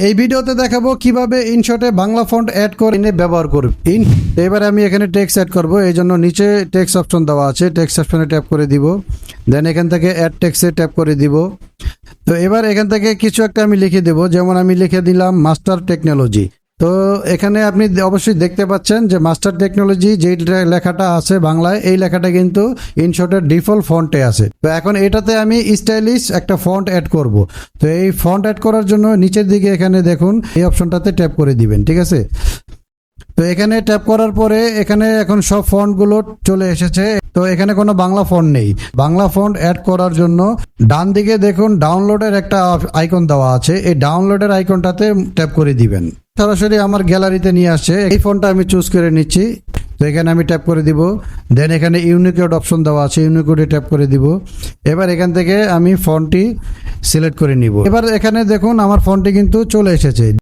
এই ভিডিওতে দেখাবো কিভাবে ইনশটে বাংলা ফন্ট অ্যাড করে ব্যবহার করব। এবারে আমি এখানে টেক্সট অ্যাড করব, এই জন্য নিচে টেক্সট অপশন দেওয়া আছে, টেক্সট অপশনে ট্যাপ করে দিব। দেন এখান থেকে অ্যাড টেক্সটে ট্যাপ করে দিব। তো এবার এখান থেকে কিছু একটা আমি লিখে দেব, যেমন আমি লিখে দিলাম মাস্টার টেকনোলজি। তো এখানে আপনি অবশ্যই দেখতে পাচ্ছেন যে মাস্টার টেকনোলজি যে লেখাটা আছে বাংলায়, এই লেখাটা কিন্তু ইনশটের ডিফল্ট ফন্টে আছে। তো এখন এটাতে আমি স্টাইলিশ একটা ফন্ট অ্যাড করব। তো এই ফন্ট অ্যাড করার জন্য নিচের দিকে এখানে দেখুন এই অপশনটাতে ট্যাপ করে দিবেন, ঠিক আছে। তো এখানে ট্যাপ করার পরে এখানে এখন সব ফন্টগুলো চলে এসেছে। তো এখানে কোনো বাংলা ফন্ট নেই। বাংলা ফন্ট অ্যাড করার জন্য ডান দিকে দেখুন ডাউনলোডের একটা আইকন দেওয়া আছে, এই ডাউনলোডের আইকনটাতে ট্যাপ করে দিবেন। সরাসরি আমার গ্যালারিতে নিয়ে আসছে। এই ফন্টটা আমি চুজ করে নিচ্ছি। তো এখানে আমি ট্যাপ করে দিব। দেন এখানে ইউনিকোড অপশন দেওয়া আছে, ইউনিকোডে ট্যাপ করে দিব। এবার এখান থেকে আমি ফন্টটি সিলেক্ট করে নিব। এবার এখানে দেখুন আমার ফন্টটি কিন্তু চলে এসেছে।